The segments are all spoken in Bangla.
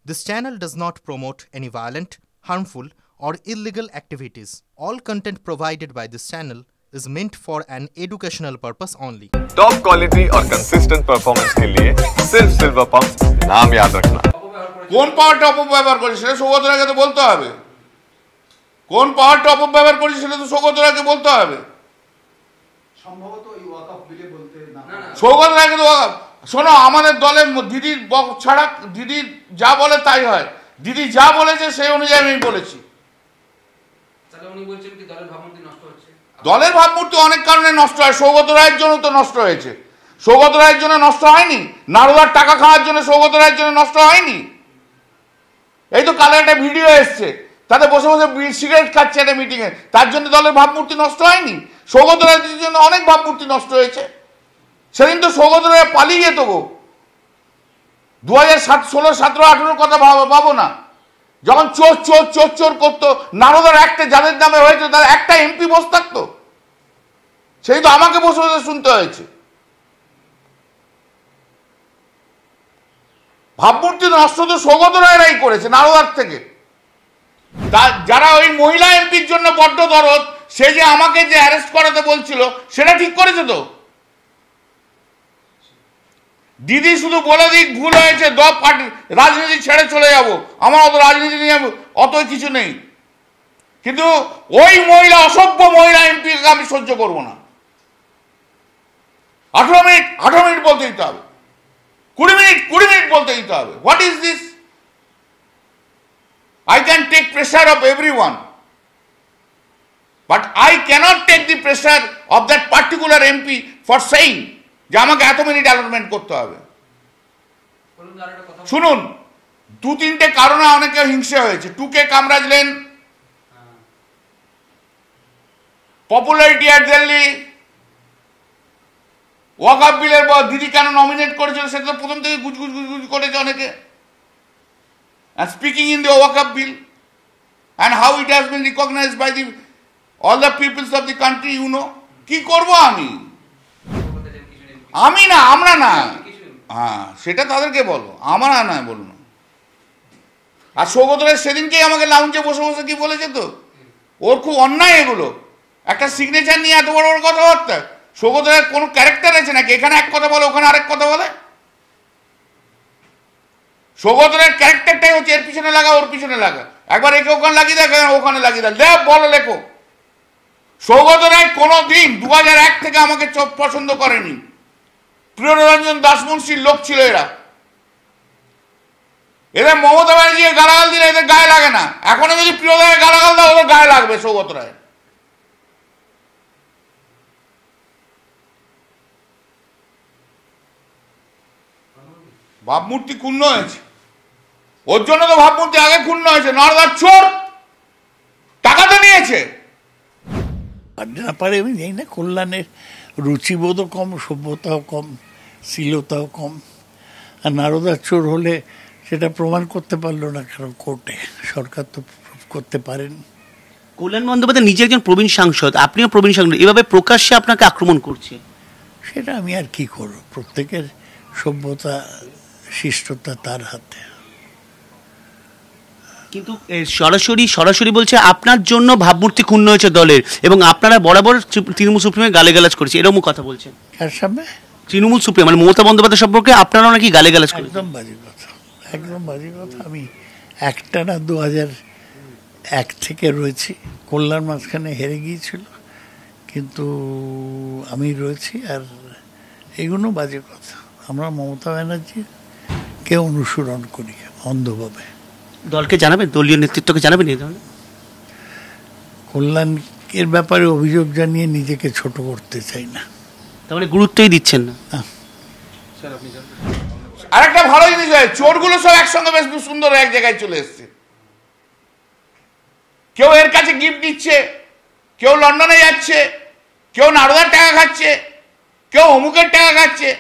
This channel does not promote any violent, harmful, or illegal activities. All content provided by this channel is meant for an educational purpose only. Top quality और कंसिस्टेंट परफॉर्मेंस के लिए सिर्फ सिल्वर पंप नाम याद रखना। কোন পাওয়ারটা অপব্যবহার করেছে সেটা সৌগত রায়কে তো বলতে হবে। কোন পাওয়ারটা অপব্যবহার করেছে সেটা তো সৌগত রায়কে বলতে হবে। সম্ভবত এই ওয়াকফ বিলে বলতে না সৌগত রায়কে তো শোনো, আমাদের দলের দিদির ছাড়া দিদি যা বলে তাই হয়। দিদি যা বলেছে সেই অনুযায়ী আমি বলেছি। তাহলে উনি বলছেন কি দলের ভাবমূর্তি নষ্ট হচ্ছে? দলের ভাবমূর্তি অনেক কারণে নষ্ট হয়, সৌগত রায়ের জন্য তো নষ্ট হয়েছে। সৌগত রায়ের জন্য নষ্ট হয়নি? নারদার টাকা খাওয়ার জন্য সৌগত রায়ের জন্য নষ্ট হয়নি? এই তো কালে একটা ভিডিও এসছে, তাতে বসে বসে সিগারেট খাচ্ছে একটা মিটিংয়ে, তার জন্য দলের ভাবমূর্তি নষ্ট হয়নি? সৌগত রায়ের জন্য অনেক ভাবমূর্তি নষ্ট হয়েছে। সেদিন তো সৌগত রায় পালিয়ে যেত গো। 2016, 17, 18 কথা ভাবো না, যখন চোর চোর চোর চোর করতো, নারদার একটা যাদের নামে হয়েছে তার একটা এমপি বসে থাকতো, সেই তো আমাকে বসে বসে শুনতে হয়েছে। ভাবমূর্তি নষ্ট তো সৌগত রায়রাই করেছে নারদার থেকে। যারা ওই মহিলা এমপির জন্য বড্ড দরদ, সে যে আমাকে যে অ্যারেস্ট করাতে বলছিল সেটা ঠিক করেছে তো। দিদি শুধু বলে দিক ভুল হয়েছে, রাজনীতি ছেড়ে চলে যাব, আমার অত রাজনীতি নিয়ে অত কিছু নেই, কিন্তু ওই মহিলা অসভ্য মহিলা এমপিকে আমি সহ্য করব না। 18 মিনিট বলতে দিতে হবে, 20 মিনিট বলতে দিতে হবে। What is this? I can take pressure of everyone, but I cannot take the pressure of that particular MP for saying যে আমাকে এত মিনিট অ্যালটমেন্ট করতে হবে। শুনুন, 2-3টে কারণে অনেকে হিংসা হয়েছে। টুকে কামরাজ লেন, পপুলারিটি অ্যাট দিল্লি, ওয়াকফ বিলের দিদি কেন নমিনেট করেছিল সেটা তো প্রথম থেকে গুজগুজ করেছে অনেকে। And speaking in the Waqf bill and how it has been recognized by all the peoples of the country, you know, কি করব আমি না, আমরা না, হ্যাঁ সেটা তাদেরকে বলো, আমরা না বলুন। আর সৌগত রায় সেদিনকেই আমাকে লাউঞ্জে বসে বসে কি বলেছে তো, ওর খুব অন্যায় এগুলো, একটা সিগনেচার নিয়ে এত বড় বড় কথাবার্তা। সৌগত রায়ের কোনো ক্যারেক্টার আছে নাকি? এখানে এক কথা বলে ওখানে আরেক কথা বলে। সৌগত রায়ের ক্যারেক্টারটাই হচ্ছে এর পিছনে লাগা ওর পিছনে লাগা, একবার একে ওখানে লাগিয়ে দেয়, ওখানে লাগিয়ে দেয়, বলো লেখো। সৌগত রায় কোনোদিন 2001 থেকে আমাকে পছন্দ করেনি। প্রিয়রঞ্জন দাসমুন্সির লোক ছিল এরা। এদের মমতা ব্যানার্জি গালাগাল দিলে এদের গায়ে লাগে না, এখনো যদি প্রিয়দায় গালাগাল দাও ওদের গায়ে লাগবে সৌগত রায়। ভাবমূর্তি ক্ষুণ্ণ হয়েছে, ওর জন্য তো ভাবমূর্তি আগে ক্ষুণ্ণ হয়েছে। নরদার চোর, টাকা তো নিয়েছে। না পারে আমি জানি না, কল্যাণের রুচিবোধও কম, সভ্যতাও কম, শীলতাও কম। আর নারদার চোর হলে সেটা প্রমাণ করতে পারলো না কারণ কোর্টে, সরকার তো করতে পারেন। কল্যাণ বন্দ্যোপাধ্যায় নিজে একজন প্রবীণ সাংসদ, আপনিও প্রবীণ সাংসদ, এভাবে প্রকাশ্যে আপনাকে আক্রমণ করছে, সেটা আমি আর কি করব? প্রত্যেকের সভ্যতা শিষ্টতা তার হাতে। কিন্তু সরাসরি বলছে আপনার জন্য ভাবমূর্তি ক্ষুণ্ণ হয়েছে দলের, এবং আপনারা বরাবর তৃণমূল সুপ্রিমে গালিগালাজ করেছে, এরকম কথা বলছেন। কার সামনে? তৃণমূল সুপ্রিম মানে মমতা বন্দ্যোপাধ্যায় সম্পর্কে আপনারাও নাকি গালিগালাজ করেছেন। একদম বাজে কথা, একদম বাজে কথা। আমি একটানা 2001 থেকে রয়েছি, কল্যাণ মাঝখানে হেরে গিয়েছিল, কিন্তু আমি রয়েছি। আর এগুলো বাজে কথা। আমরা মমতা ব্যানার্জিকে অনুসরণ করি অন্ধভাবে। দলকে জানাবেন, দলীয় নেতৃত্বকে জানাবেন এই ধরনের? কল্যাণের ব্যাপারে অভিযোগ জানিয়ে নিজেকে ছোট করতে চাই না। তার মানে গুরুত্বই দিচ্ছেন না। আরেকটা ভালো জিনিস হয়, চোরগুলো সব একসঙ্গে বেশ সুন্দর এক জায়গায় চলে এসছে। কেউ এর কাছে গিফট দিচ্ছে, কেউ লন্ডনে যাচ্ছে, কেউ নারদার টাকা খাচ্ছে, কেউ অমুকের টাকা খাচ্ছে।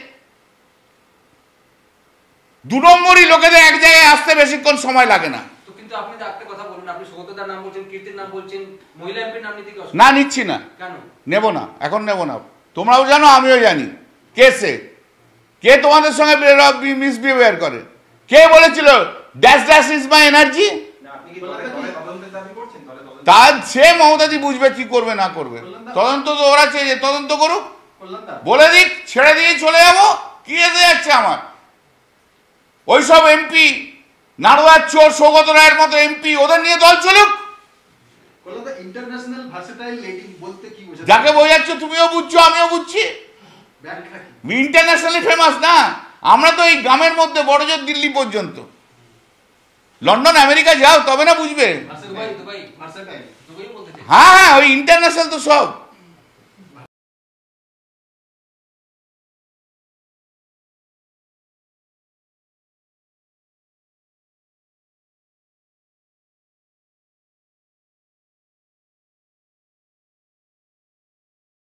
2 নম্বরই লোকেদের এক জায়গায় আসতে বেশিক্ষণ সময় লাগে না। কিন্তু আপনি তো একটা কথা বলুন, আপনি সৌগতদার নাম বলছেন, কীর্তির নাম বলছেন, মহিলা এমপির নাম নিতে না, নিচ্ছি না। কেন নেব না? এখন নেব না। তোমরাও জানো, আমিও জানি কে সে, কে তোমাদের সঙ্গে মিসবিহেভিয়ার করে। কে বলেছিল dash dash is my energy? আপনি কি তদন্তের দাবি করছেন? তার সে মমতাজি বুঝবে কি করবে না করবে। তদন্ত তো ওরা চেয়ে তদন্ত করুক, বলে দিক, ছেড়ে দিয়ে চলে যাবো, কি এসে যাচ্ছে আমার। ওইসব এমপি নাড়ুয়ার চোর সৌগত রায়ের মতো এমপি, ওদের নিয়ে দল চলুক। ইন্টারন্যাশনাল ভার্সেটাইল লেডি বলতে কি বোঝাচ্ছে? যাকে বোঝাচ্ছ তুমিও বুঝছো আমিও বুঝছি, ইন্টারন্যাশনালি ফেমাস না। আমরা তো এই গ্রামের মধ্যে বড় জোর দিল্লি পর্যন্ত, লন্ডন আমেরিকা যাও তবে না বুঝবে। হ্যাঁ হ্যাঁ, ওই ইন্টারন্যাশনাল তো সব।